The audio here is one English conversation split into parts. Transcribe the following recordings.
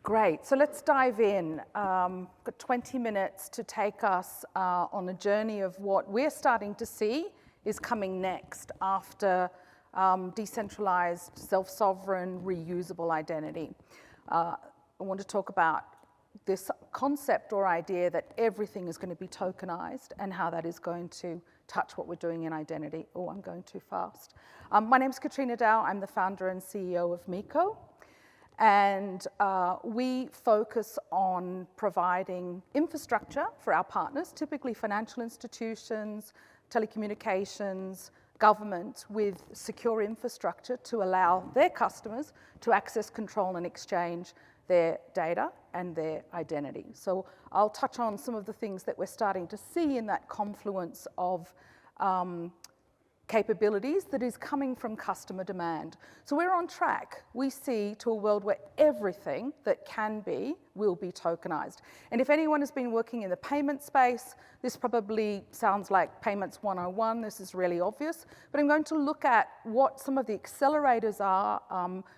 Great, so let's dive in. Got 20 minutes to take us on a journey of what we're starting to see is coming next after decentralized, self-sovereign, reusable identity. I want to talk about this concept or idea that everything is going to be tokenized and how that is going to touch what we're doing in identity. Oh, I'm going too fast. My name is Katryna Dow. I'm the founder and CEO of Meeco. And we focus on providing infrastructure for our partners, typically financial institutions, telecommunications, government, with secure infrastructure to allow their customers to access, control, and exchange their data and their identity. So I'll touch on some of the things that we're starting to see in that confluence of capabilities that is coming from customer demand. So we're on track, we see, to a world where everything that can be will be tokenized. And if anyone has been working in the payment space, this probably sounds like Payments 101, this is really obvious, but I'm going to look at what some of the accelerators are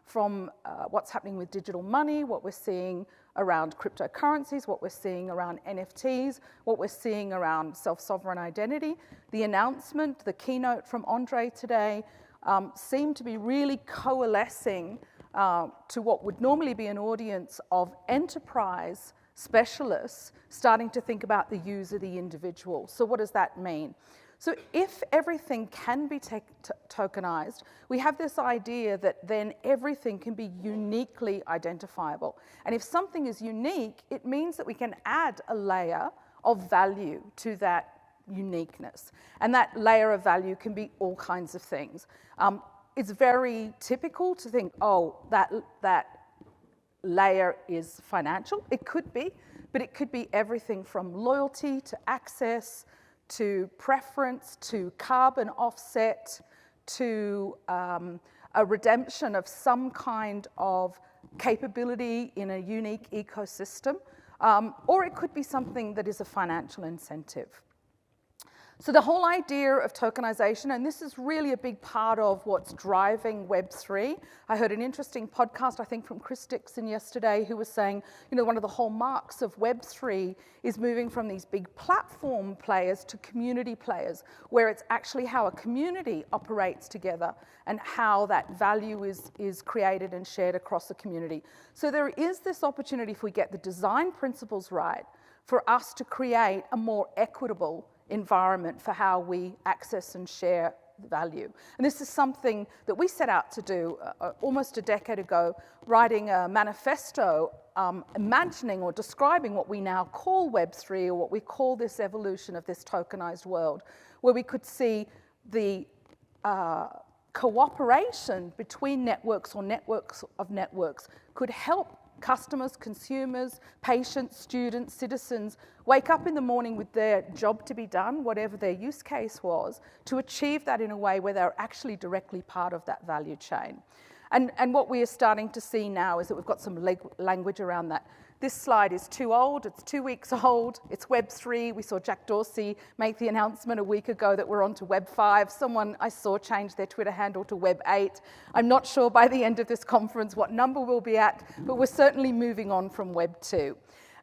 from what's happening with digital money, what we're seeing around cryptocurrencies, what we're seeing around NFTs, what we're seeing around self-sovereign identity. The announcement, the keynote from Andre today seemed to be really coalescing to what would normally be an audience of enterprise specialists starting to think about the user, the individual. So what does that mean? So if everything can be tokenized, we have this idea that then everything can be uniquely identifiable. And if something is unique, it means that we can add a layer of value to that uniqueness. And that layer of value can be all kinds of things. It's very typical to think, oh, that layer is financial. It could be, but it could be everything from loyalty to access, to preference, to carbon offset, to a redemption of some kind of capability in a unique ecosystem, or it could be something that is a financial incentive. So the whole idea of tokenization, and this is really a big part of what's driving Web3. I heard an interesting podcast, I think from Chris Dixon yesterday, who was saying, you know, one of the hallmarks of Web3 is moving from these big platform players to community players, where it's actually how a community operates together and how that value is created and shared across the community. So there is this opportunity, if we get the design principles right, for us to create a more equitable environment for how we access and share value. And this is something that we set out to do almost a decade ago, writing a manifesto, imagining or describing what we now call Web3, or what we call this evolution of this tokenized world, where we could see the cooperation between networks or networks of networks could help customers, consumers, patients, students, citizens wake up in the morning with their job to be done, whatever their use case was, to achieve that in a way where they're actually directly part of that value chain. And what we are starting to see now is that we've got some language around that. This slide is too old, it's 2 weeks old, it's Web3. We saw Jack Dorsey make the announcement a week ago that we're on to Web5. Someone I saw change their Twitter handle to Web8. I'm not sure by the end of this conference what number we'll be at, but we're certainly moving on from Web2.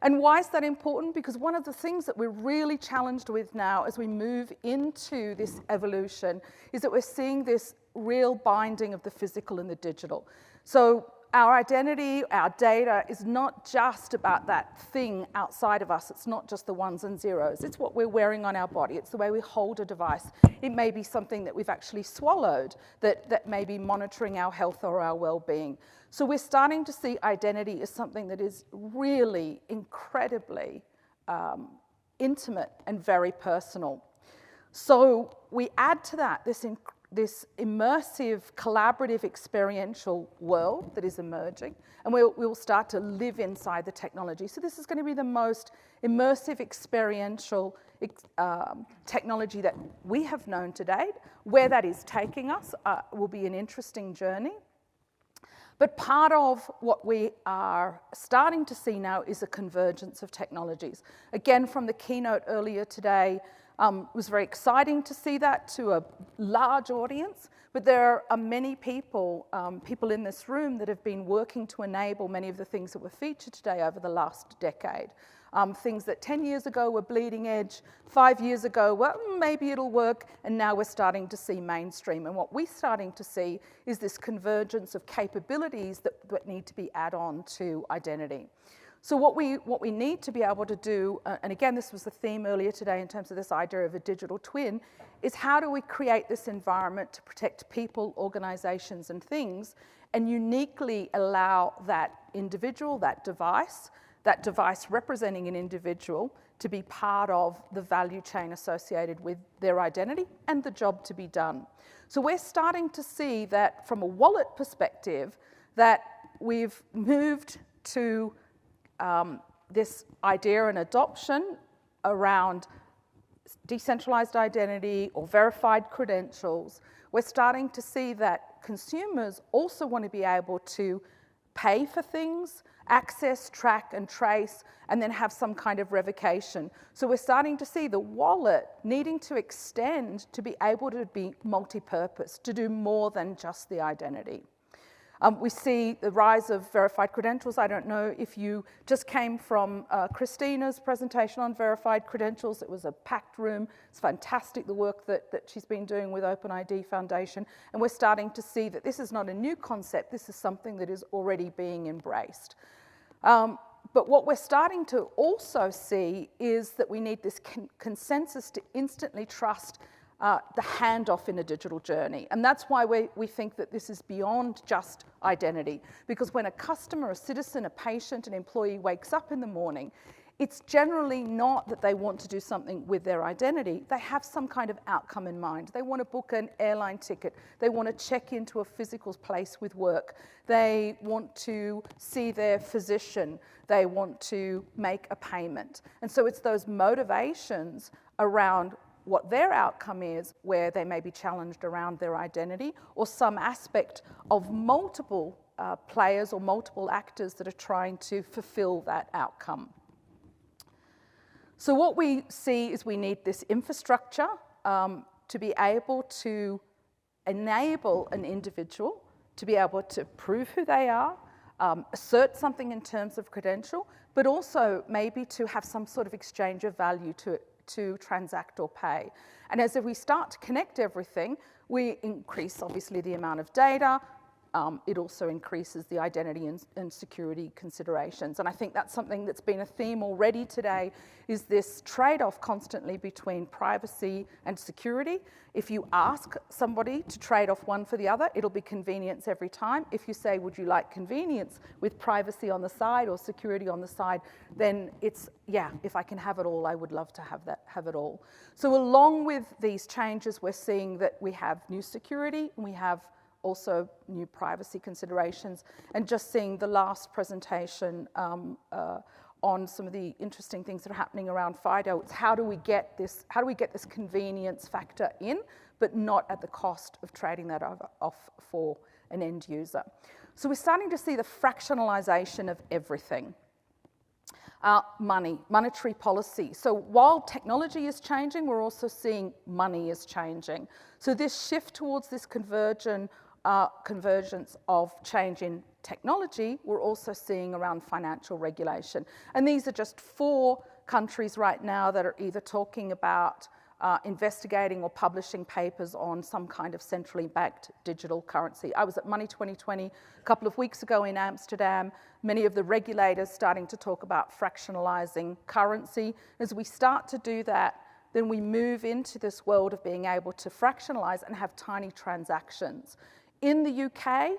And why is that important? Because one of the things that we're really challenged with now as we move into this evolution is that we're seeing this real binding of the physical and the digital. So our identity, our data is not just about that thing outside of us. It's not just the ones and zeros. It's what we're wearing on our body. It's the way we hold a device. It may be something that we've actually swallowed that may be monitoring our health or our well-being. So we're starting to see identity as something that is really incredibly intimate and very personal. So we add to that this immersive, collaborative, experiential world that is emerging, and we'll start to live inside the technology. So this is going to be the most immersive, experiential technology that we have known to date. Where that is taking us will be an interesting journey. But part of what we are starting to see now is a convergence of technologies. Again, from the keynote earlier today, It was very exciting to see that to a large audience, but there are many people, people in this room that have been working to enable many of the things that were featured today over the last decade. Things that 10 years ago were bleeding edge, 5 years ago, well, maybe it'll work, and now we're starting to see mainstream. And what we're starting to see is this convergence of capabilities that need to be add-on to identity. So what we need to be able to do, and again, this was the theme earlier today in terms of this idea of a digital twin, is how do we create this environment to protect people, organizations, and things, and uniquely allow that individual, that device representing an individual to be part of the value chain associated with their identity and the job to be done. So we're starting to see that from a wallet perspective, that we've moved to this idea and adoption around decentralized identity or verified credentials. We're starting to see that consumers also want to be able to pay for things, access, track, and trace, and then have some kind of revocation. So we're starting to see the wallet needing to extend to be able to be multi-purpose, to do more than just the identity. We see the rise of verified credentials. I don't know if you just came from Christina's presentation on verified credentials. It was a packed room. It's fantastic, the work that she's been doing with OpenID Foundation. And we're starting to see that this is not a new concept. This is something that is already being embraced. But what we're starting to also see is that we need this consensus to instantly trust the handoff in a digital journey. And that's why we think that this is beyond just identity. Because when a customer, a citizen, a patient, an employee wakes up in the morning, it's generally not that they want to do something with their identity. They have some kind of outcome in mind. They want to book an airline ticket. They want to check into a physical place with work. They want to see their physician. They want to make a payment. And so it's those motivations around what their outcome is, where they may be challenged around their identity or some aspect of multiple players or multiple actors that are trying to fulfill that outcome. So what we see is we need this infrastructure to be able to enable an individual to be able to prove who they are, assert something in terms of credential, but also maybe to have some sort of exchange of value to transact or pay. And as we start to connect everything, we increase obviously the amount of data. It also increases the identity and security considerations. And I think that's something that's been a theme already today, is this trade-off constantly between privacy and security. If you ask somebody to trade off one for the other, it'll be convenience every time. If you say, would you like convenience with privacy on the side or security on the side, then it's, yeah, if I can have it all, I would love to have it all. So along with these changes, we're seeing that we have new security, and we have also new privacy considerations, and just seeing the last presentation on some of the interesting things that are happening around FIDO. It's how do we get this convenience factor in, but not at the cost of trading that off for an end user. So we're starting to see the fractionalization of everything. Monetary policy. So while technology is changing, we're also seeing money is changing. So this shift towards this convergence of change in technology, we're also seeing around financial regulation. And these are just 4 countries right now that are either talking about investigating or publishing papers on some kind of centrally backed digital currency. I was at Money 2020 a couple of weeks ago in Amsterdam. Many of the regulators starting to talk about fractionalizing currency. As we start to do that, then we move into this world of being able to fractionalize and have tiny transactions. In the UK,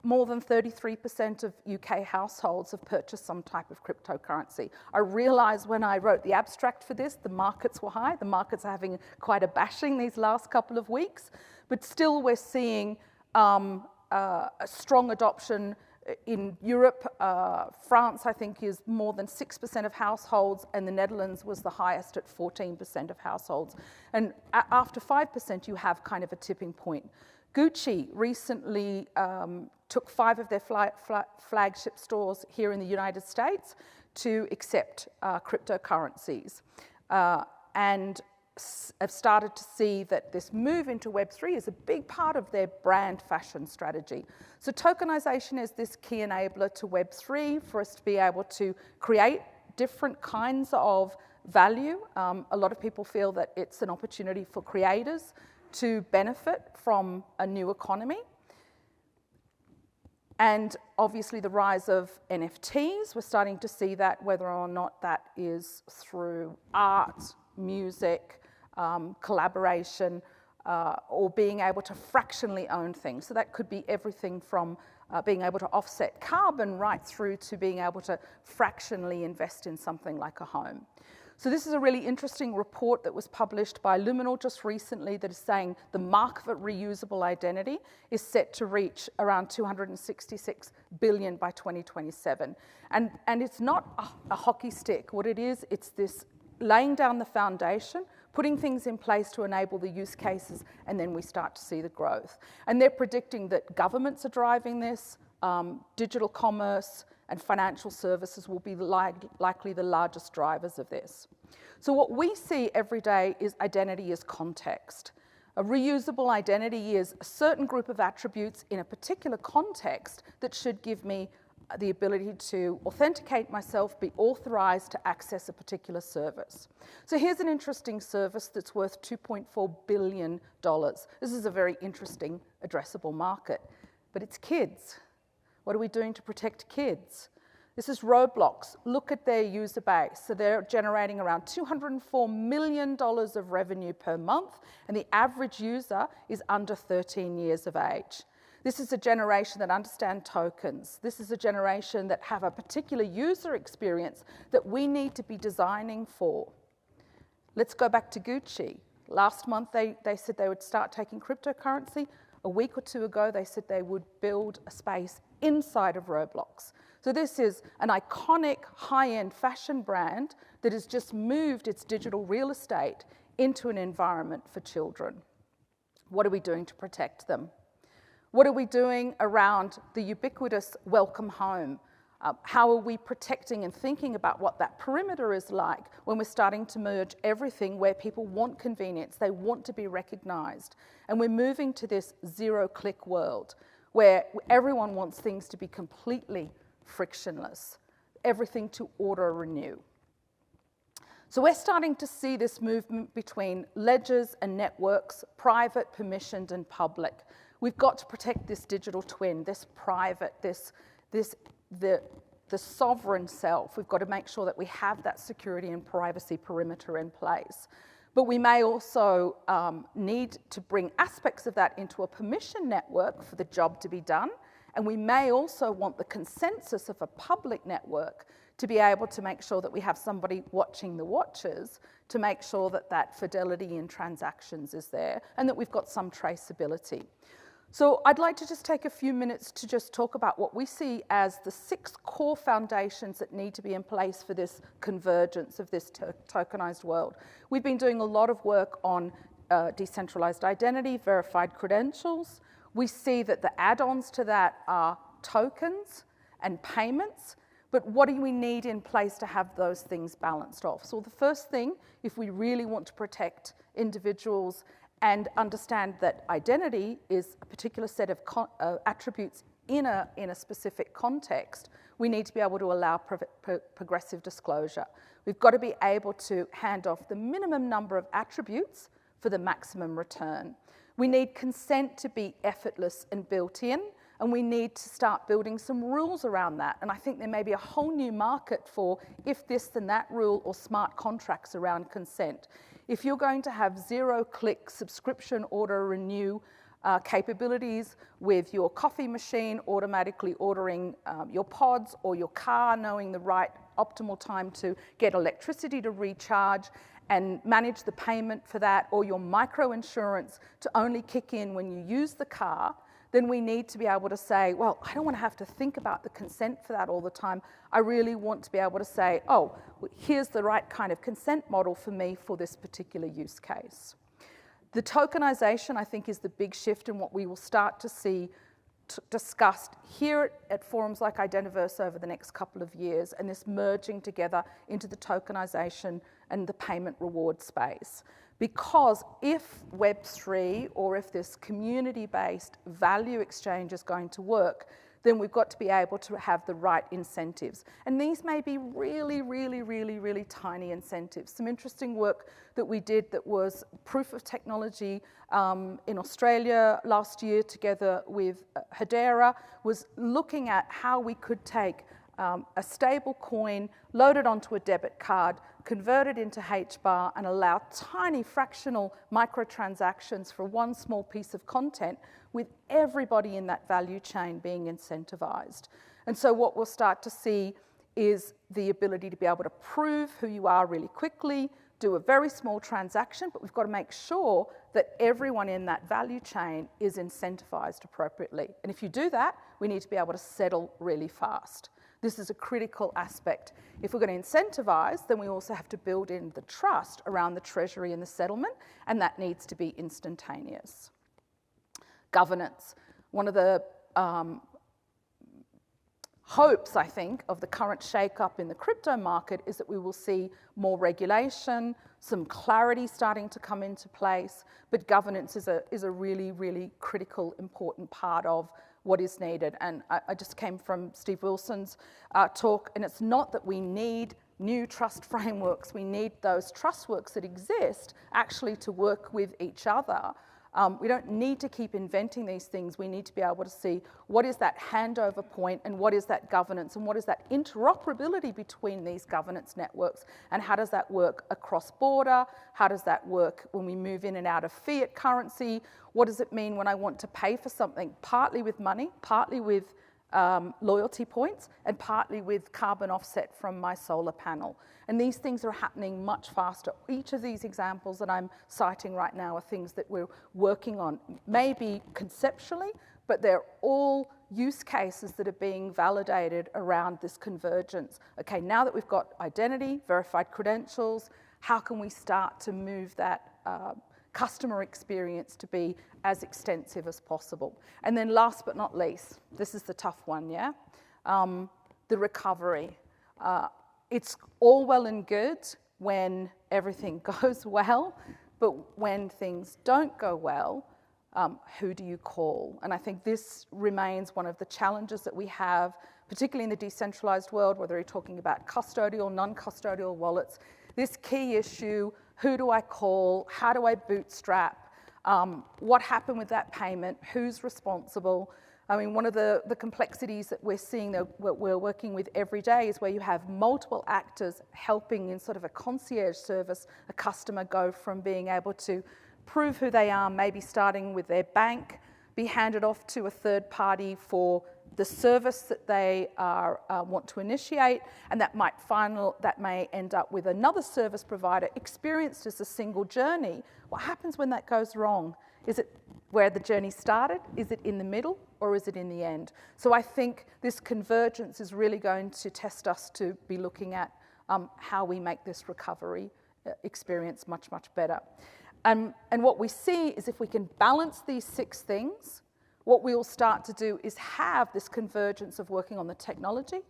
more than 33% of UK households have purchased some type of cryptocurrency. I realized when I wrote the abstract for this, the markets were high. The markets are having quite a bashing these last couple of weeks, but still we're seeing a strong adoption in Europe. France, I think, is more than 6% of households, and the Netherlands was the highest at 14% of households. And after 5%, you have kind of a tipping point. Gucci recently took 5 of their flagship stores here in the United States to accept cryptocurrencies. And have started to see that this move into Web3 is a big part of their brand fashion strategy. So tokenization is this key enabler to Web3 for us to be able to create different kinds of value. A lot of people feel that it's an opportunity for creators to benefit from a new economy. And obviously the rise of NFTs, we're starting to see that, whether or not that is through art, music, collaboration, or being able to fractionally own things. So that could be everything from being able to offset carbon right through to being able to fractionally invest in something like a home. So this is a really interesting report that was published by Luminal just recently that is saying the market for reusable identity is set to reach around 266 billion by 2027. And it's not a hockey stick. What it is, it's this laying down the foundation, putting things in place to enable the use cases, and then we start to see the growth. And they're predicting that governments are driving this, digital commerce and financial services will be likely the largest drivers of this. So what we see every day is identity as context. A reusable identity is a certain group of attributes in a particular context that should give me the ability to authenticate myself, be authorized to access a particular service. So here's an interesting service that's worth $2.4 billion. This is a very interesting addressable market, but it's kids. What are we doing to protect kids? This is Roblox. Look at their user base. So they're generating around $204 million of revenue per month, and the average user is under 13 years of age. This is a generation that understand tokens. This is a generation that have a particular user experience that we need to be designing for. Let's go back to Gucci. Last month, they said they would start taking cryptocurrency. A week or two ago, they said they would build a space inside of Roblox. So this is an iconic high-end fashion brand that has just moved its digital real estate into an environment for children. What are we doing to protect them? What are we doing around the ubiquitous welcome home? How are we protecting and thinking about what that perimeter is like when we're starting to merge everything where people want convenience, they want to be recognized, and we're moving to this zero-click world where everyone wants things to be completely frictionless, everything to auto-renew. So we're starting to see this movement between ledgers and networks, private, permissioned, and public. We've got to protect this digital twin, this private, the sovereign self. We've got to make sure that we have that security and privacy perimeter in place. But we may also need to bring aspects of that into a permission network for the job to be done. And we may also want the consensus of a public network to be able to make sure that we have somebody watching the watchers to make sure that that fidelity in transactions is there and that we've got some traceability. So I'd like to just take a few minutes to just talk about what we see as the 6 core foundations that need to be in place for this convergence of this tokenized world. We've been doing a lot of work on decentralized identity, verified credentials. We see that the add-ons to that are tokens and payments, but what do we need in place to have those things balanced off? So the first thing, if we really want to protect individuals and understand that identity is a particular set of attributes in a specific context, we need to be able to allow progressive disclosure. We've got to be able to hand off the minimum number of attributes for the maximum return. We need consent to be effortless and built in, and we need to start building some rules around that. And I think there may be a whole new market for if this then that rule or smart contracts around consent. If you're going to have zero-click subscription auto-renew capabilities with your coffee machine automatically ordering your pods, or your car knowing the right optimal time to get electricity to recharge and manage the payment for that, or your micro-insurance to only kick in when you use the car, then we need to be able to say, well, I don't want to have to think about the consent for that all the time. I really want to be able to say, oh, here's the right kind of consent model for me for this particular use case. The tokenization, I think, is the big shift in what we will start to see discussed here at forums like Identiverse over the next couple of years, and this merging together into the tokenization and the payment reward space. Because if Web3 or if this community-based value exchange is going to work, then we've got to be able to have the right incentives. And these may be really, really, really, really tiny incentives. Some interesting work that we did that was proof of technology in Australia last year together with Hedera was looking at how we could take a stable coin, load it onto a debit card, convert it into HBAR and allow tiny fractional microtransactions for one small piece of content with everybody in that value chain being incentivized. And so what we'll start to see is the ability to be able to prove who you are really quickly, do a very small transaction, but we've got to make sure that everyone in that value chain is incentivized appropriately. And if you do that, we need to be able to settle really fast. This is a critical aspect. If we're going to incentivize, then we also have to build in the trust around the treasury and the settlement, and that needs to be instantaneous. Governance. One of the hopes, I think, of the current shake-up in the crypto market is that we will see more regulation, some clarity starting to come into place, but governance is a really, really critical, important part of what is needed. And I just came from Steve Wilson's talk, and it's not that we need new trust frameworks, we need those trust works that exist actually to work with each other. We don't need to keep inventing these things. We need to be able to see what is that handover point and what is that governance and what is that interoperability between these governance networks and how does that work across border? How does that work when we move in and out of fiat currency? What does it mean when I want to pay for something partly with money, partly with loyalty points and partly with carbon offset from my solar panel? And these things are happening much faster. Each of these examples that I'm citing right now are things that we're working on, maybe conceptually, but they're all use cases that are being validated around this convergence. Okay, now that we've got identity, verified credentials, how can we start to move that customer experience to be as extensive as possible? And then last but not least, this is the tough one, yeah? The recovery. It's all well and good when everything goes well, but when things don't go well, who do you call? And I think this remains one of the challenges that we have, particularly in the decentralized world, whether you're talking about custodial, non-custodial wallets. This key issue, who do I call? How do I bootstrap? What happened with that payment? Who's responsible? I mean, one of the complexities that we're seeing that we're working with every day is where you have multiple actors helping in sort of a concierge service, a customer go from being able to prove who they are, maybe starting with their bank, be handed off to a third party for the service that they want to initiate, and that may end up with another service provider experienced as a single journey. What happens when that goes wrong? Is it where the journey started? Is it in the middle? Or is it in the end? So I think this convergence is really going to test us to be looking at how we make this recovery experience much, much better. And what we see is if we can balance these 6 things, what we will start to do is have this convergence of working on the technology,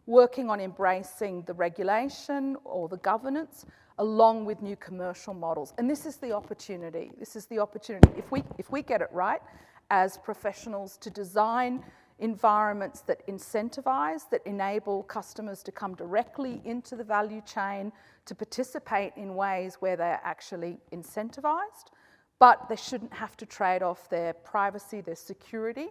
working on embracing the regulation or the governance, along with new commercial models. And this is the opportunity. This is the opportunity. If we get it right as professionals to design environments that incentivize, that enable customers to come directly into the value chain, to participate in ways where they're actually incentivized, but they shouldn't have to trade off their privacy, their security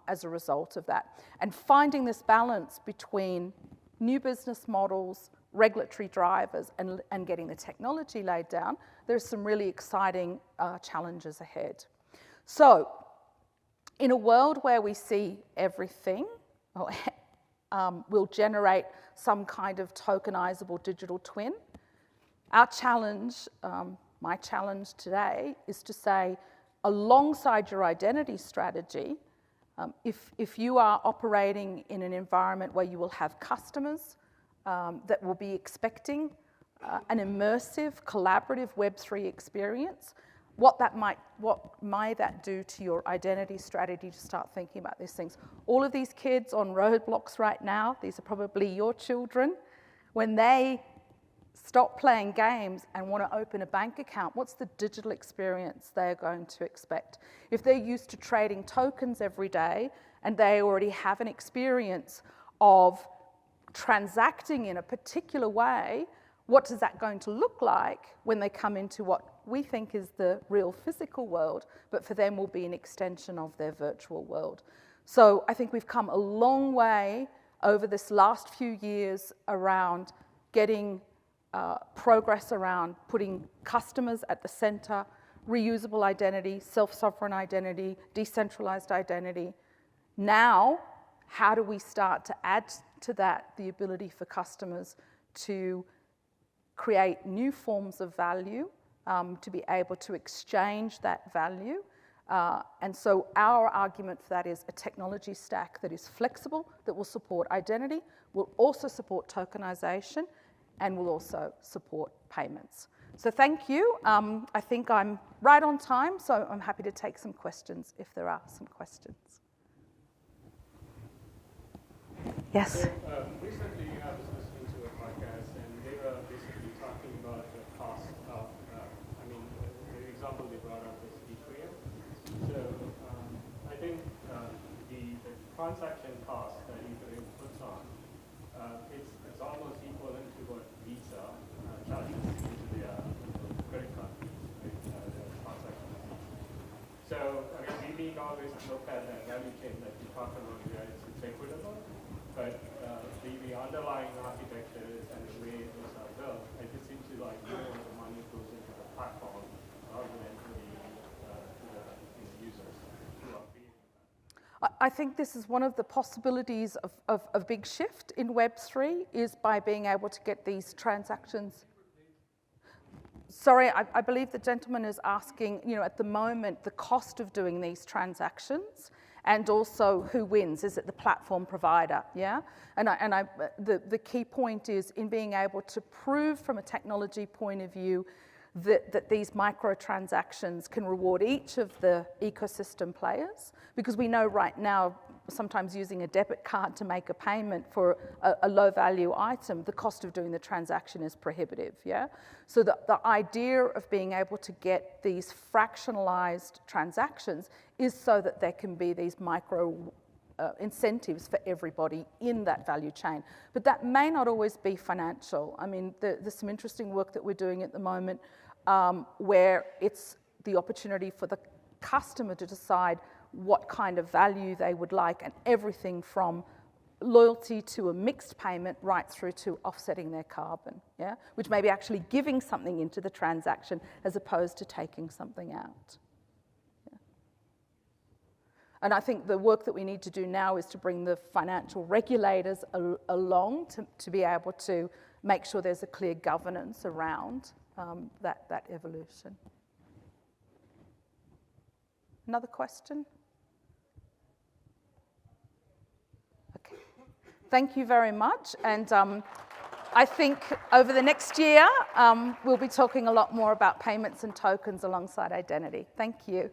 as a result of that. And finding this balance between new business models, regulatory drivers, and getting the technology laid down, there's some really exciting challenges ahead. So, in a world where we see everything will generate some kind of tokenizable digital twin, our challenge, my challenge today, is to say, alongside your identity strategy, if you are operating in an environment where you will have customers that will be expecting an immersive, collaborative Web3 experience, what might that do to your identity strategy to start thinking about these things? All of these kids on roadblocks right now, these are probably your children, when they stop playing games and want to open a bank account, what's the digital experience they're going to expect? If they're used to trading tokens every day and they already have an experience of transacting in a particular way, what is that going to look like when they come into what we think is the real physical world, but for them will be an extension of their virtual world? So I think we've come a long way over this last few years around getting progress around putting customers at the center, reusable identity, self-sovereign identity, decentralized identity. Now, how do we start to add to that the ability for customers to create new forms of value, to be able to exchange that value? And so our argument for that is a technology stack that is flexible, that will support identity, will also support tokenization, and will also support payments. So thank you. I think I'm right on time, so I'm happy to take some questions if there are some questions. Yes? So, recently I was listening to a podcast and they were basically talking about the cost of, the example they brought up was Ethereum. So I think the transaction cost that Ethereum puts on, it's almost equivalent to what Visa charges into their credit card fees, right? The transaction fees. So we need always look at that value chain that you talked about here. It's equitable, but the underlying architecture and the way those are built, it just seems to like more of the money goes into the platform rather than to the users who are creating that. I think this is one of the possibilities of a big shift in Web3 is by being able to get these transactions. Sorry, I believe the gentleman is asking, at the moment, the cost of doing these transactions and also who wins. Is it the platform provider, yeah? And the key point is in being able to prove from a technology point of view that these microtransactions can reward each of the ecosystem players, because we know right now, sometimes using a debit card to make a payment for a low value item, the cost of doing the transaction is prohibitive, yeah? So the idea of being able to get these fractionalized transactions is so that there can be these micro incentives for everybody in that value chain. But that may not always be financial. I mean, there's some interesting work that we're doing at the moment where it's the opportunity for the customer to decide what kind of value they would like, and everything from loyalty to a mixed payment right through to offsetting their carbon, yeah? Which may be actually giving something into the transaction as opposed to taking something out. Yeah. And I think the work that we need to do now is to bring the financial regulators along to be able to make sure there's a clear governance around that evolution. Another question? Okay. Thank you very much. And I think over the next year, we'll be talking a lot more about payments and tokens alongside identity. Thank you.